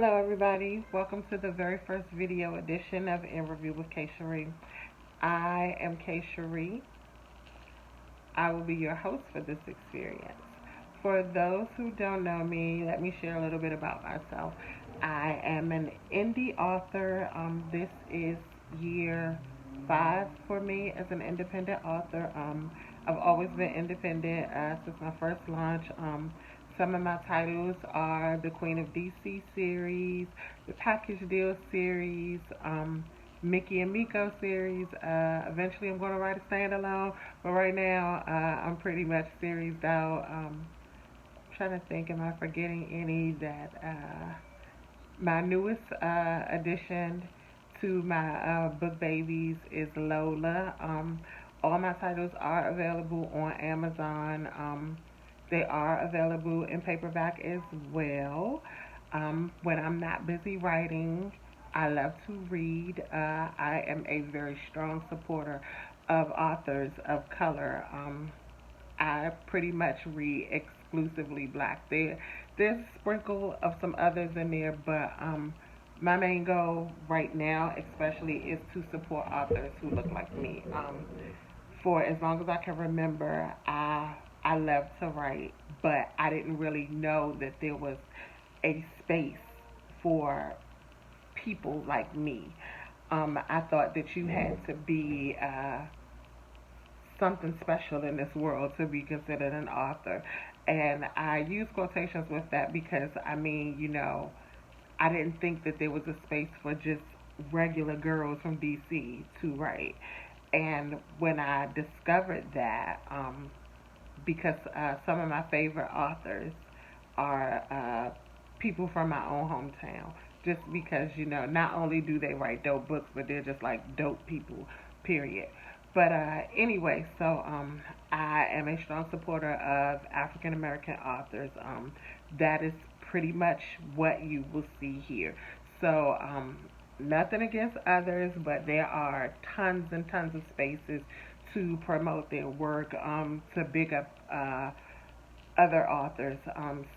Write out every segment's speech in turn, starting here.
Hello everybody, welcome to the very first video edition of In Review with K Sherrie. I am K Sherrie. I will be your host for this experience. For those who don't know me, let me share a little bit about myself. I am an indie author. This is year 5 for me as an independent author. I've always been independent since my first launch. Some of my titles are the Queen of DC series, the Package Deal series, Mikki and Miko series. Eventually, I'm going to write a standalone, but right now, I'm pretty much seriesed out. Trying to think, am I forgetting any that my newest addition to my book babies is Lola. All my titles are available on Amazon. They are available in paperback as well. When I'm not busy writing, I love to read. I am a very strong supporter of authors of color. I pretty much read exclusively black. There's a sprinkle of some others in there, but my main goal right now, especially, is to support authors who look like me. For as long as I can remember, I love to write, but I didn't really know that there was a space for people like me. I thought that you had to be something special in this world to be considered an author. And I use quotations with that because, I mean, I didn't think that there was a space for just regular girls from DC to write. And when I discovered that, because some of my favorite authors are people from my own hometown, just because, not only do they write dope books, but they're just like dope people, period. But anyway, so I am a strong supporter of African American authors. That is pretty much what you will see here. So nothing against others, but there are tons and tons of spaces to promote their work, to big up other authors.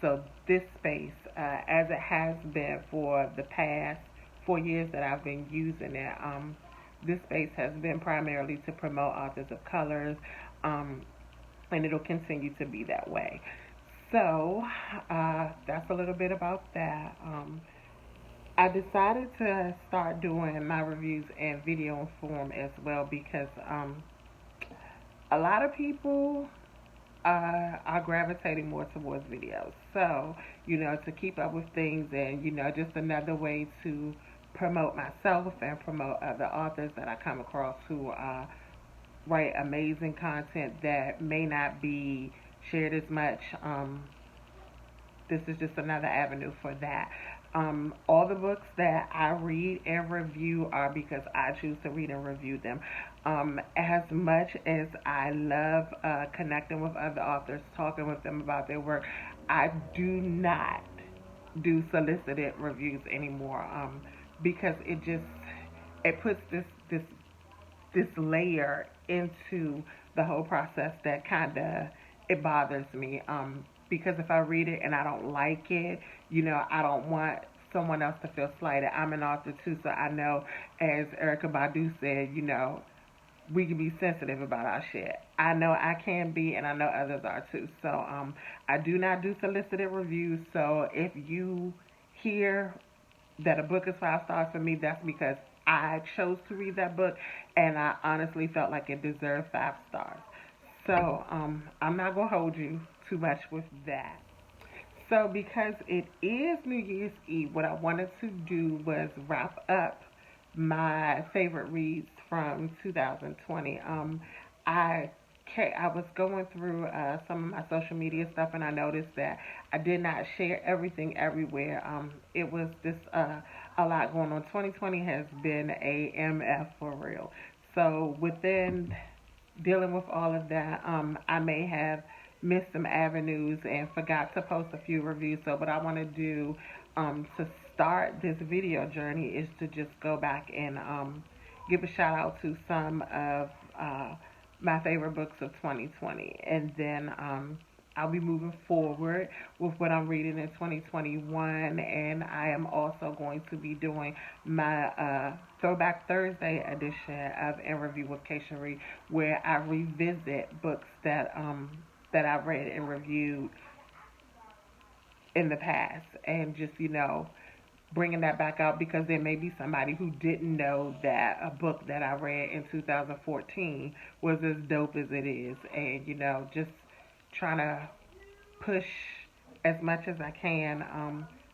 So this space, as it has been for the past 4 years that I've been using it, this space has been primarily to promote authors of colors, and it'll continue to be that way. So that's a little bit about that. I decided to start doing my reviews in video form as well because a lot of people are gravitating more towards videos. So, to keep up with things and, just another way to promote myself and promote other authors that I come across who write amazing content that may not be shared as much. This is just another avenue for that. All the books that I read and review are because I choose to read and review them. As much as I love connecting with other authors, talking with them about their work, I do not do solicited reviews anymore, because it puts this layer into the whole process that kind of it bothers me. Because if I read it and I don't like it, I don't want someone else to feel slighted. I'm an author too, so I know, as Erica Badu said, we can be sensitive about our shit. I know I can be, and I know others are too. So I do not do solicited reviews. So if you hear that a book is 5 stars for me, that's because I chose to read that book, and I honestly felt like it deserved 5 stars. So I'm not gonna hold you too much with that. So because it is New Year's Eve, what I wanted to do was wrap up my favorite reads from 2020. I I was going through some of my social media stuff, and I noticed that I did not share everything everywhere. It was this a lot going on. 2020 has been a MF for real. So within dealing with all of that, I may have missed some avenues and forgot to post a few reviews. So what I want to do to start this video journey is to just go back and give a shout out to some of my favorite books of 2020, and then I'll be moving forward with what I'm reading in 2021, and I am also going to be doing my Throwback Thursday edition of In Review with K Sherrie, where I revisit books that I read and reviewed in the past, and just bringing that back out because there may be somebody who didn't know that a book that I read in 2014 was as dope as it is, and just trying to push as much as I can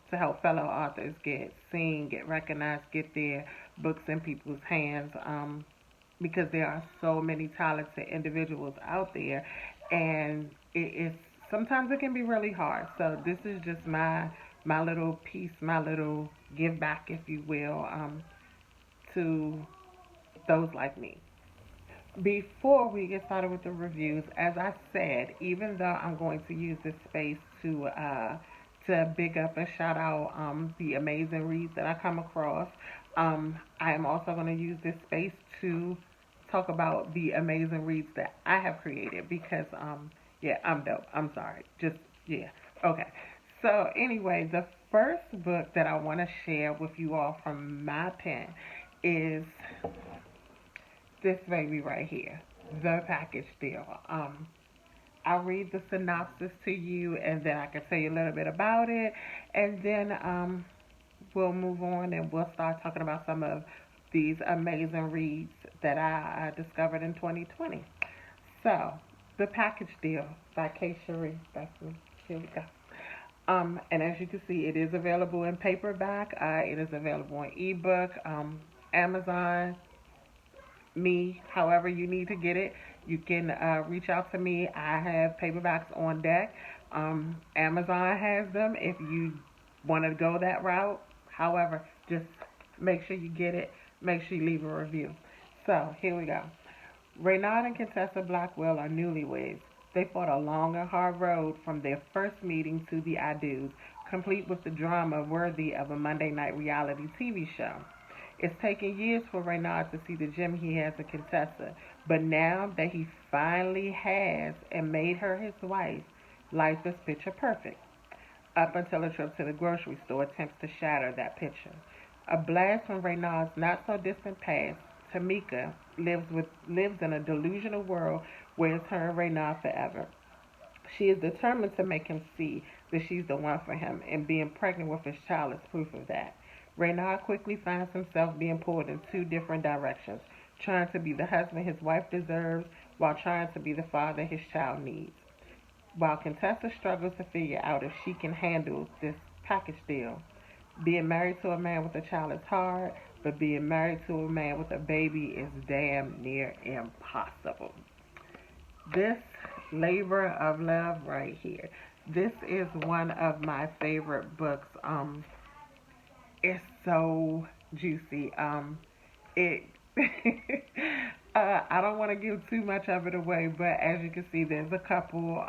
to help fellow authors get seen, get recognized, get their books in people's hands, because there are so many talented individuals out there, and it's sometimes it can be really hard. So this is just my little piece, my little give back, if you will, to those like me. Before we get started with the reviews, as I said, even though I'm going to use this space to big up and shout out the amazing reads that I come across, I am also going to use this space to talk about the amazing reads that I have created because yeah, I'm dope. I'm sorry. Just yeah. Okay. So anyway, the first book that I want to share with you all from my pen is this baby right here, The Package Deal. I'll read the synopsis to you, and then I can tell you a little bit about it, and then we'll move on and we'll start talking about some of these amazing reads that I discovered in 2020. So, The Package Deal by K Sherrie. That's me. Here we go. And as you can see, it is available in paperback. It is available in ebook, Amazon, me, however you need to get it. You can reach out to me. I have paperbacks on deck. Amazon has them if you want to go that route. However, just make sure you get it. Make sure you leave a review. So, here we go. Reynard and Contessa Blackwell are newlyweds. They fought a long and hard road from their first meeting to the I do's, complete with the drama worthy of a Monday night reality TV show. It's taken years for Reynard to see the gem he has in Contessa, but now that he finally has and made her his wife, life is picture perfect. Up until a trip to the grocery store attempts to shatter that picture. A blast from Reynard's not so distant past, Tamika lives in a delusional world where it's her and Reynard forever. She is determined to make him see that she's the one for him, and being pregnant with his child is proof of that. Reynard quickly finds himself being pulled in two different directions, trying to be the husband his wife deserves while trying to be the father his child needs. While Contessa struggles to figure out if she can handle this package deal. Being married to a man with a child is hard, but being married to a man with a baby is damn near impossible. This labor of love right here. This is one of my favorite books. It's so juicy. It. I don't want to give too much of it away, but as you can see, there's a couple.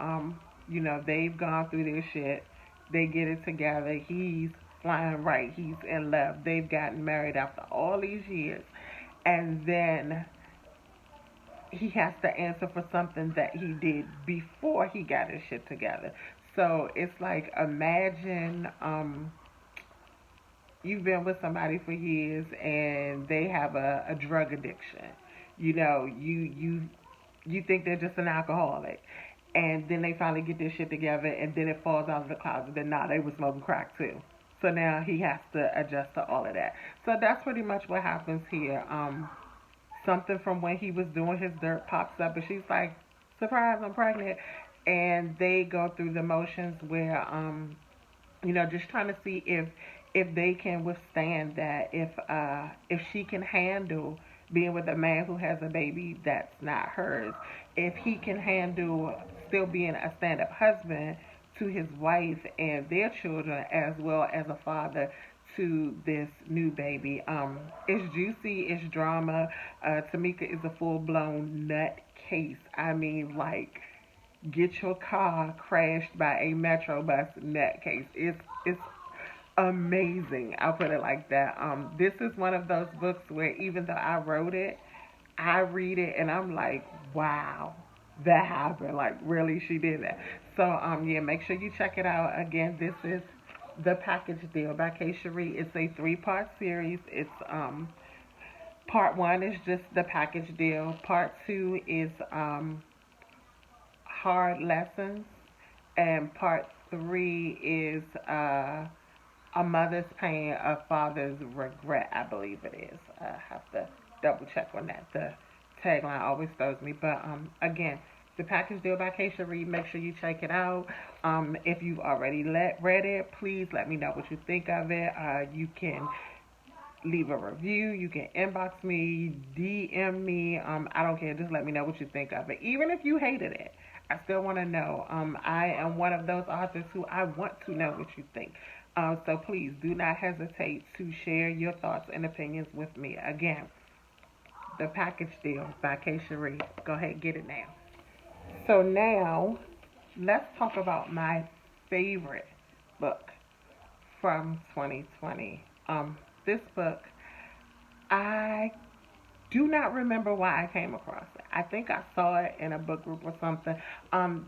They've gone through their shit. They get it together. He's flying right. He's in love. They've gotten married after all these years, and then he has to answer for something that he did before he got his shit together. So it's like imagine you've been with somebody for years and they have a drug addiction. You think they're just an alcoholic. And then they finally get their shit together and then it falls out of the closet that nah, they was smoking crack too. So now he has to adjust to all of that. So that's pretty much what happens here. Something from when he was doing his dirt pops up and she's like, surprise, I'm pregnant. And they go through the motions where just trying to see if they can withstand that, if she can handle being with a man who has a baby that's not hers, if he can handle still being a stand-up husband to his wife and their children, as well as a father to this new baby. It's juicy, it's drama. Tamika is a full-blown nut case. I mean, like, get your car crashed by a metro bus nut case. It's amazing. I'll put it like that. This is one of those books where even though I wrote it, I read it and I'm like, wow. that happened. Like, really, she did that. So, yeah, make sure you check it out. Again, this is The Package Deal by K Sherrie. It's a three-part series. It's part one is just the package deal. Part two is hard lessons, and part three is a mother's pain, a father's regret. I believe it is. I have to double check on that. The tagline always throws me, but again, the package deal by K Sherrie. Make sure you check it out. If you've already read it, please let me know what you think of it. You can leave a review. You can inbox me, DM me. I don't care. Just let me know what you think of it. Even if you hated it, I still want to know. I am one of those authors who I want to know what you think. So please do not hesitate to share your thoughts and opinions with me. Again, The Package Deal by K Sherrie. Go ahead, get it now. So now, let's talk about my favorite book from 2020. This book, I do not remember why I came across it. I think I saw it in a book group or something.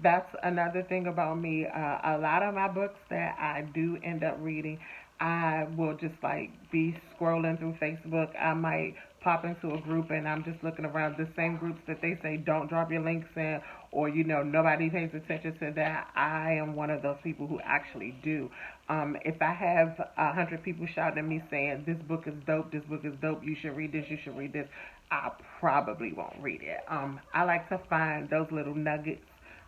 That's another thing about me. A lot of my books that I do end up reading, I will just like be scrolling through Facebook. I might pop into a group and I'm just looking around the same groups that they say don't drop your links in, or nobody pays attention to that. I am one of those people who actually do. If I have 100 people shouting at me saying this book is dope, this book is dope, you should read this, you should read this, I probably won't read it. I like to find those little nuggets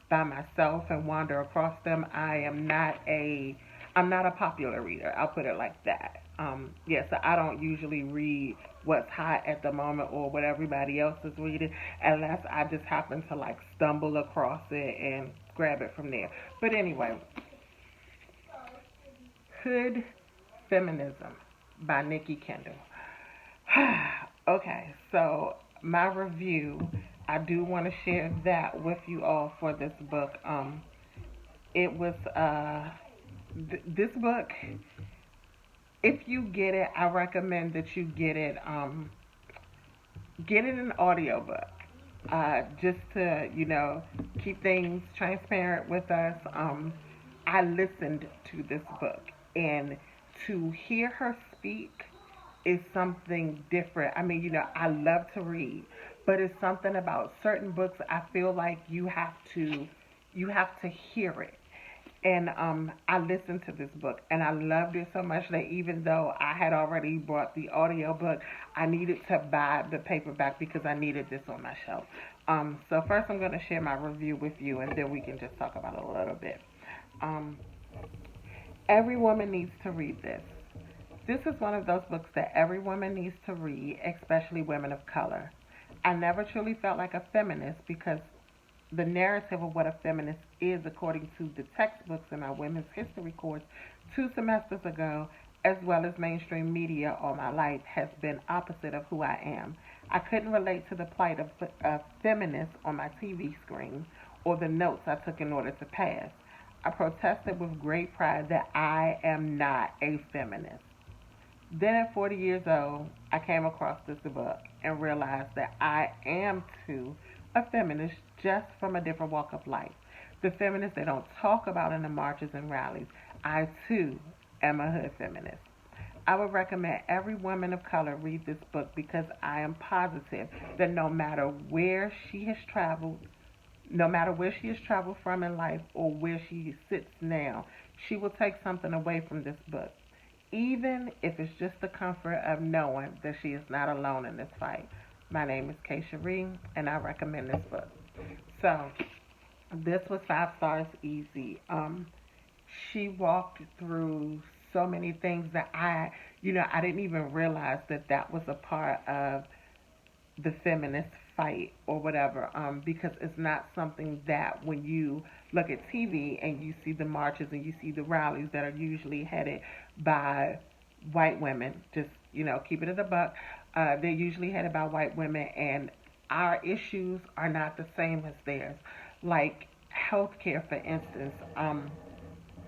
by myself and wander across them. I'm not a popular reader. I'll put it like that. Yeah, so I don't usually read what's hot at the moment or what everybody else is reading unless I just happen to like stumble across it and grab it from there. But anyway, Hood Feminism by Nikki Kendall. Okay, so my review, I do want to share that with you all for this book. It was this book. If you get it, I recommend that you get it in audiobook. Just to keep things transparent with us. I listened to this book, and to hear her speak is something different. I mean, I love to read, but it's something about certain books I feel like you have to hear it. And I listened to this book and I loved it so much that even though I had already bought the audiobook, I needed to buy the paperback because I needed this on my shelf. So first I'm going to share my review with you, and then we can just talk about it a little bit. Um, every woman needs to read this. This is one of those books that every woman needs to read, especially women of color. I never truly felt like a feminist because the narrative of what a feminist is, according to the textbooks in my women's history course 2 semesters ago, as well as mainstream media all my life, has been opposite of who I am. I couldn't relate to the plight of feminists on my TV screen or the notes I took in order to pass. I protested with great pride that I am not a feminist. Then at 40 years old, I came across this book and realized that I am too a feminist, just from a different walk of life. The feminist they don't talk about in the marches and rallies. I too am a hood feminist. I would recommend every woman of color read this book because I am positive that no matter where she has traveled from in life or where she sits now, she will take something away from this book, even if it's just the comfort of knowing that she is not alone in this fight. My name is K Sherrie, and I recommend this book. So, this was 5 stars easy. She walked through so many things that I didn't even realize that that was a part of the feminist fight or whatever, because it's not something that when you look at TV and you see the marches and you see the rallies that are usually headed by white women, just, keep it at a buck, they're usually headed by white women, and our issues are not the same as theirs. Like healthcare, for instance,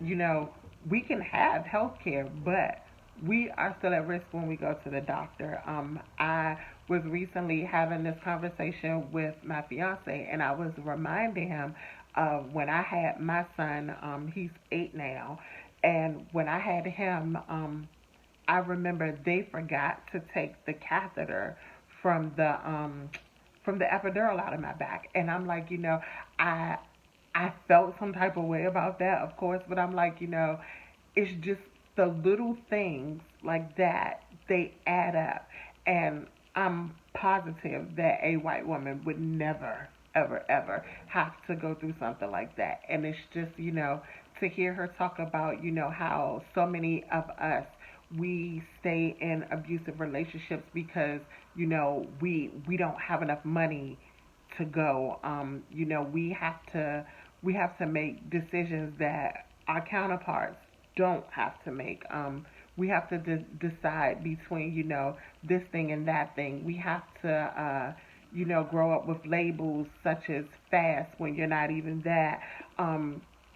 you know, we can have health care, but we are still at risk when we go to the doctor. I was recently having this conversation with my fiance, and I was reminding him of when I had my son. He's 8 now, and when I had him, I remember they forgot to take the catheter from the um from the epidural out of my back, and I'm like, I I felt some type of way about that, of course, but I'm like, it's just the little things like that, they add up. And I'm positive that a white woman would never, ever, ever have to go through something like that. And it's just, to hear her talk about, how so many of us, we stay in abusive relationships because, we don't have enough money to go. We have to make decisions that our counterparts don't have to make. We have to decide between, this thing and that thing. We have to, grow up with labels such as fast when you're not even that.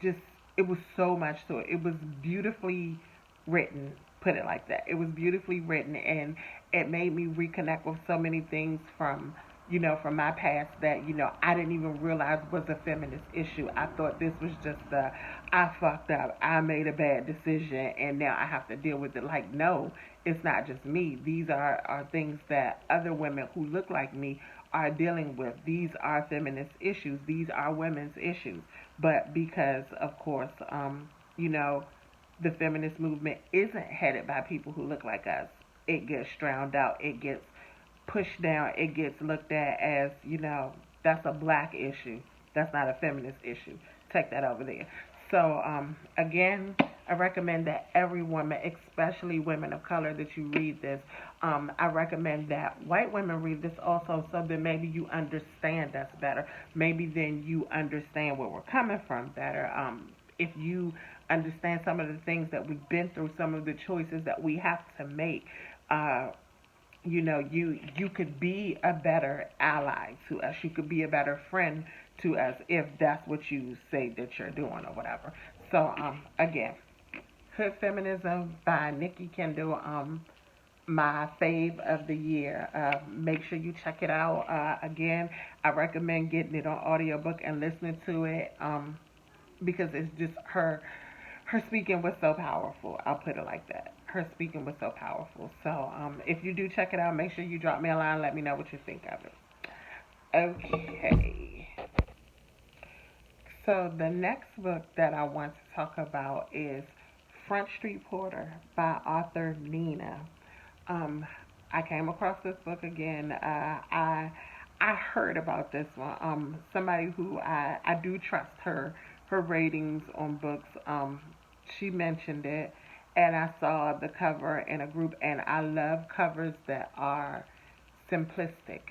Just, it was so much to it. It was beautifully written, put it like that. It was beautifully written, and it made me reconnect with so many things from my past that, I didn't even realize was a feminist issue. I thought this was just I fucked up, I made a bad decision, and now I have to deal with it. Like, no, it's not just me. These are things that other women who look like me are dealing with. These are feminist issues. These are women's issues. But because, of course, you know, the feminist movement isn't headed by people who look like us, it gets drowned out. It gets pushed down. It gets looked at as, that's a black issue. That's not a feminist issue. Take that over there. So, again, I recommend that every woman, especially women of color, that you read this. I recommend that white women read this also, so that maybe you understand us better. Maybe then you understand where we're coming from better. If you understand some of the things that we've been through, some of the choices that we have to make, you could be a better ally to us. You could be a better friend to us if that's what you say that you're doing or whatever. So, again, Hood Feminism by Nikki Kendall, my fave of the year. Make sure you check it out. Again, I recommend getting it on audiobook and listening to it, because it's just her speaking was so powerful. I'll put it like that. Her speaking was so powerful. So, if you do check it out, make sure you drop me a line. Let me know what you think of it. Okay. So the next book that I want to talk about is Front Street Porter by author Nina. Um, I came across this book again. I heard about this one. Somebody who I do trust her ratings on books. She mentioned it, and I saw the cover in a group, and I love covers that are simplistic.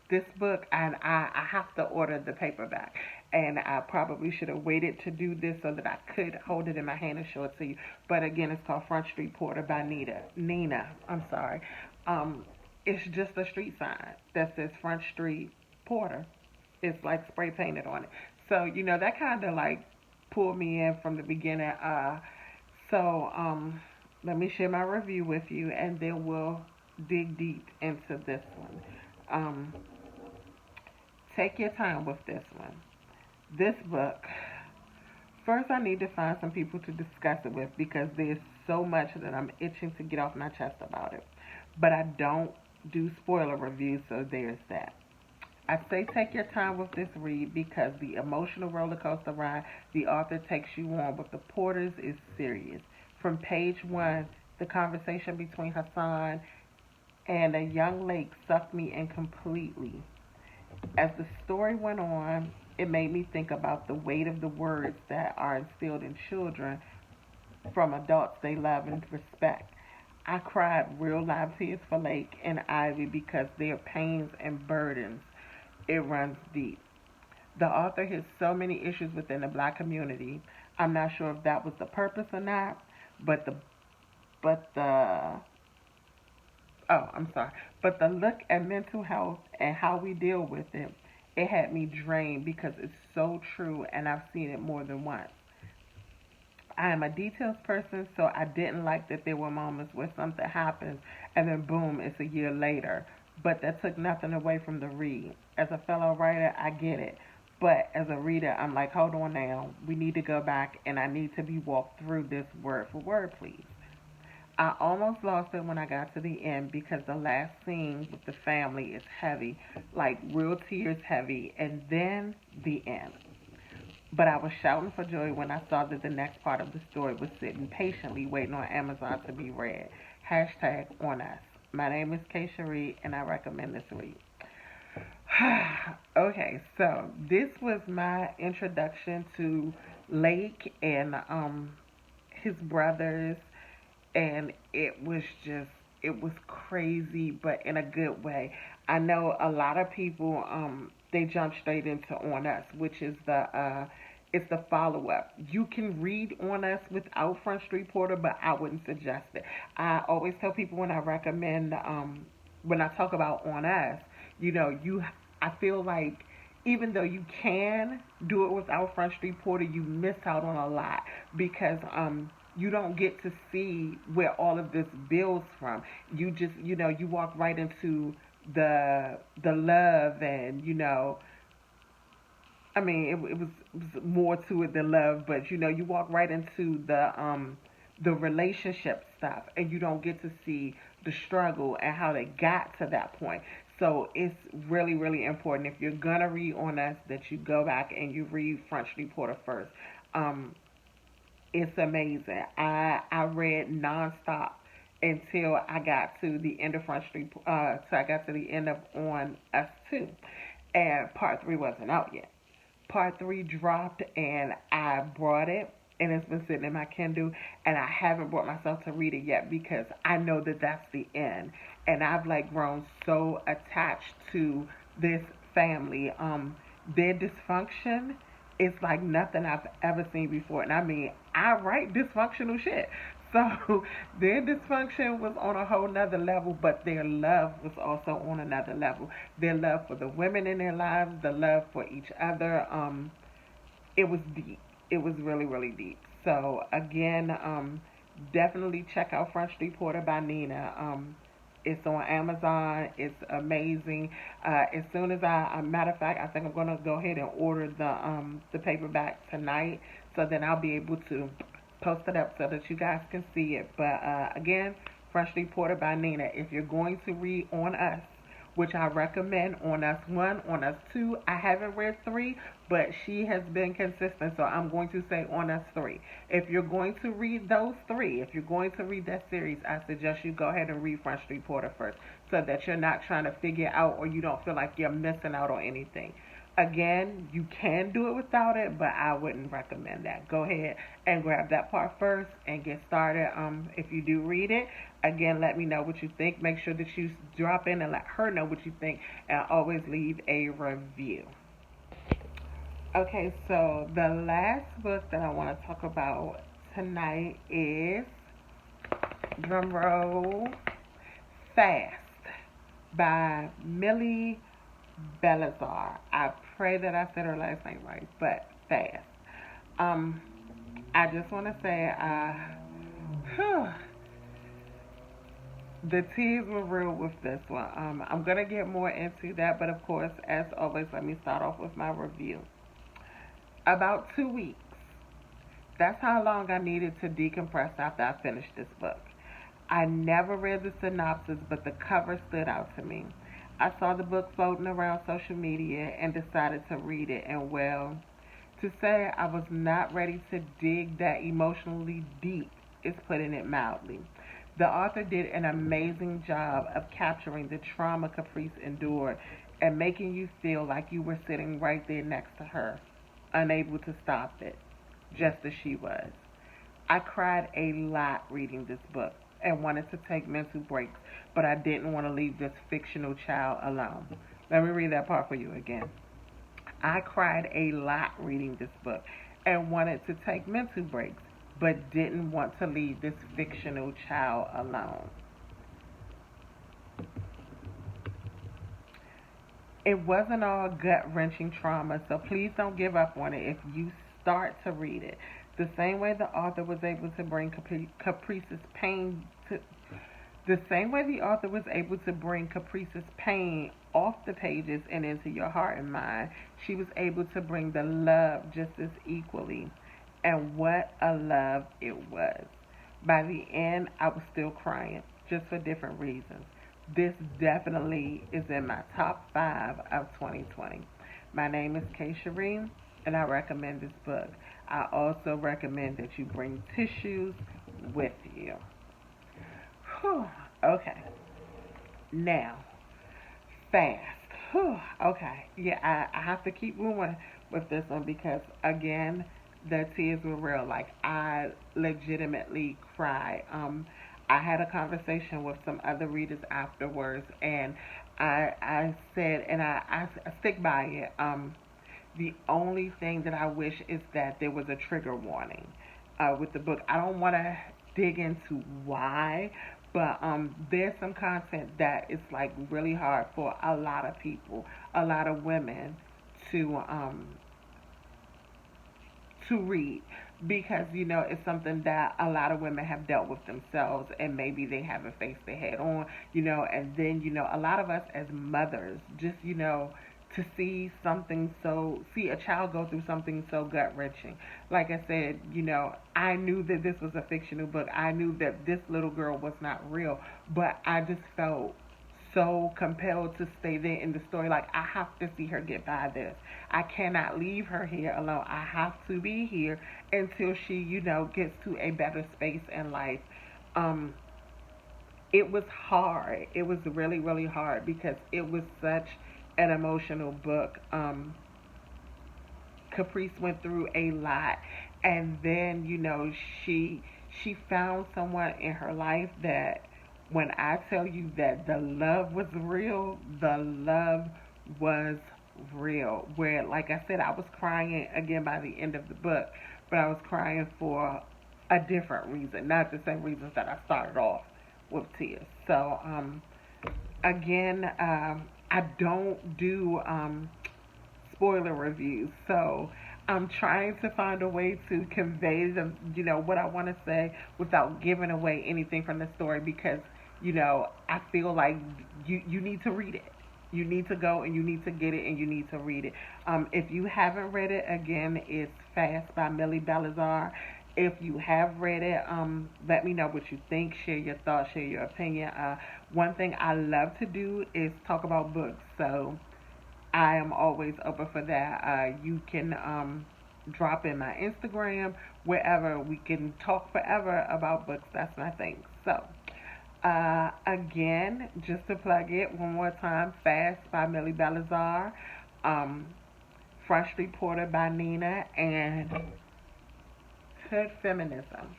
This book, and I have to order the paperback, and I probably should have waited to do this so that I could hold it in my hand and show it to you. But again, it's called Front Street Porter by Nina. I'm sorry. It's just a street sign that says Front Street Porter. It's like spray painted on it. So, that kind of like pulled me in from the beginning. So, let me share my review with you, and then we'll dig deep into this one. Um, Take your time with this one. This book, first I need to find some people to discuss it with, because there's so much that I'm itching to get off my chest about it. But I don't do spoiler reviews, so there's that. I say take your time with this read because the emotional roller coaster ride the author takes you on with the Porters is serious. From page one, the conversation between Hassan and a young lake sucked me in completely. As the story went on, it made me think about the weight of the words that are instilled in children from adults they love and respect. I cried real live tears for Lake and Ivy because their pains and burdens, it runs deep. The author hits so many issues within the black community. I'm not sure if that was the purpose or not, but the oh, I'm sorry. But the look at mental health and how we deal with it, it had me drained because it's so true and I've seen it more than once. I am a details person, so I didn't like that there were moments where something happens and then boom, it's a year later. But that took nothing away from the read. As a fellow writer, I get it. But as a reader, I'm like, hold on now. We need to go back and I need to be walked through this word for word, please. I almost lost it when I got to the end because the last scene with the family is heavy, like real tears heavy, and then the end. But I was shouting for joy when I saw that the next part of the story was sitting patiently waiting on Amazon to be read. Hashtag on us. My name is K Sherrie, and I recommend this read. Okay, so this was my introduction to Lake and his brothers, and it was crazy, but in a good way. I know a lot of people they jump straight into On Us, which is the it's the follow up. You can read On Us without Front Street Porter, but I wouldn't suggest it. I always tell people when I recommend when I talk about On Us, you I feel like even though you can do it without Front Street Porter, you miss out on a lot because you don't get to see where all of this builds from. You just you walk right into the love and I mean it was more to it than love, but you walk right into the relationship stuff and you don't get to see the struggle and how they got to that point. So it's really, really important if you're gonna read On Us that you go back and you read Front Street Porter first. Um, it's amazing. I read nonstop until I got to the end of Front Street. So I got to the end of On Us 2, and Part 3 wasn't out yet. Part 3 dropped, and I brought it, and it's been sitting in my Kindle, and I haven't brought myself to read it yet because I know that that's the end, and I've like grown so attached to this family. Their dysfunction is like nothing I've ever seen before, and I mean, I write dysfunctional shit. So their dysfunction was on a whole nother level, but their love was also on another level. Their love for the women in their lives, the love for each other. It was deep. It was really, really deep. So again, definitely check out Front Street Porter by Nina. It's on Amazon. It's amazing. As soon as matter of fact, I think I'm gonna go ahead and order the paperback tonight, so then I'll be able to post it up so that you guys can see it. But again, Front Street Porter by Nina. If you're going to read On Us, which I recommend, On Us 1, On Us 2. I haven't read 3, but she has been consistent, so I'm going to say On Us 3. If you're going to read those 3, if you're going to read that series, I suggest you go ahead and read Front Street Porter first so that you're not trying to figure out or you don't feel like you're missing out on anything. Again, you can do it without it, but I wouldn't recommend that. Go ahead and grab that part first and get started. If you do read it, again, let me know what you think. Make sure that you drop in and let her know what you think, and always leave a review. Okay, so the last book that I want to talk about tonight is, drumroll, Fast by Millie Belizaire. I pray that I said her last name right, but Fast. Um, I just want to say, the tears were real with this one. I'm gonna get more into that, but of course, as always, let me start off with my review. About 2 weeks. That's how long I needed to decompress after I finished this book. I never read the synopsis, but the cover stood out to me. I saw the book floating around social media and decided to read it, and well, to say I was not ready to dig that emotionally deep is putting it mildly. The author did an amazing job of capturing the trauma Caprice endured and making you feel like you were sitting right there next to her, unable to stop it, just as she was. I cried a lot reading this book and wanted to take mental breaks, but I didn't want to leave this fictional child alone. Let me read that part for you again. I cried a lot reading this book and wanted to take mental breaks, but didn't want to leave this fictional child alone. It wasn't all gut wrenching trauma, so please don't give up on it if you start to read it. The same way the author was able to bring Caprice's pain to the same way the author was able to bring Caprice's pain off the pages and into your heart and mind, she was able to bring the love just as equally. And what a love it was. By the end, I was still crying, just for different reasons. This definitely is in my top 5 of 2020. My name is K Sherrie, and I recommend this book. I also recommend that you bring tissues with you. Whew. Okay. Now, fast. Whew. Okay. Yeah, I have to keep moving with this one because, again, the tears were real. Like, I legitimately cried. I had a conversation with some other readers afterwards, and I said, and I stick by it. The only thing that I wish is that there was a trigger warning with the book. I don't want to dig into why, but there's some content that is like really hard for a lot of people, a lot of women to um, to read because it's something that a lot of women have dealt with themselves and maybe they haven't faced it head on, and then a lot of us as mothers just to see a child go through something so gut wrenching. Like I said, I knew that this was a fictional book. I knew that this little girl was not real, but I just felt so compelled to stay there in the story. Like, I have to see her get by this. I cannot leave her here alone. I have to be here until she, gets to a better space in life. Um, it was hard. It was really, really hard because it was such an emotional book. Caprice went through a lot, and then she found someone in her life that when I tell you that the love was real, the love was real. Where, like I said, I was crying again by the end of the book, but I was crying for a different reason, not the same reasons that I started off with tears. So, again, I don't do spoiler reviews. So I'm trying to find a way to convey what I want to say without giving away anything from the story because, I feel like you need to read it. You need to go and you need to get it and you need to read it. If you haven't read it, again, it's Fast by Millie Belizaire. If you have read it, let me know what you think. Share your thoughts, share your opinion. One thing I love to do is talk about books. So I am always open for that. You can drop in my Instagram, wherever we can talk forever about books. That's my thing. So, again, just to plug it one more time, Fast by Millie Belizaire, um, Freshly Porter by Nina, and Hood Feminism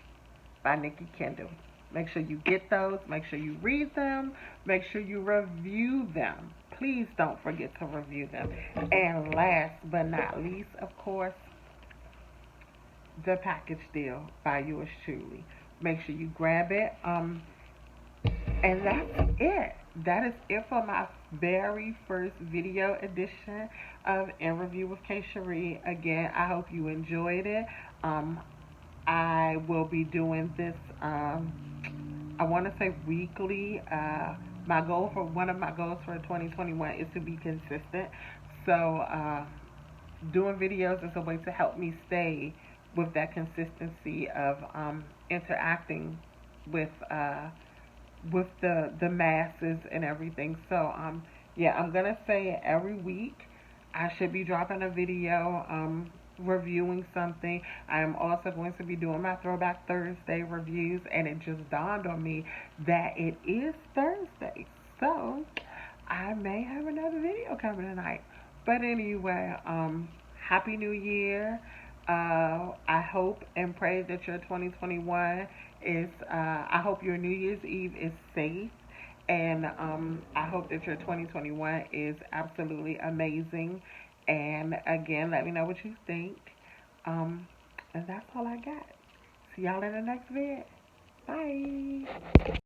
by Nikki Kendall. Make sure you get those. Make sure you read them. Make sure you review them. Please don't forget to review them. And last but not least, of course, the package deal by yours truly. Make sure you grab it. And that's it. That is it for my very first video edition of In Review with K Sherrie. Again, I hope you enjoyed it. I will be doing this, I want to say weekly. One of my goals for 2021 is to be consistent. So, doing videos is a way to help me stay with that consistency of interacting with the masses and everything. So, yeah, I'm gonna say every week I should be dropping a video reviewing something. I am also going to be doing my Throwback Thursday reviews, and it just dawned on me that it is Thursday. So I may have another video coming tonight. But anyway, Happy New Year. I hope and pray that your 2021 is, I hope your New Year's Eve is safe. And I hope that your 2021 is absolutely amazing. And again, let me know what you think. And that's all I got. See y'all in the next vid. Bye.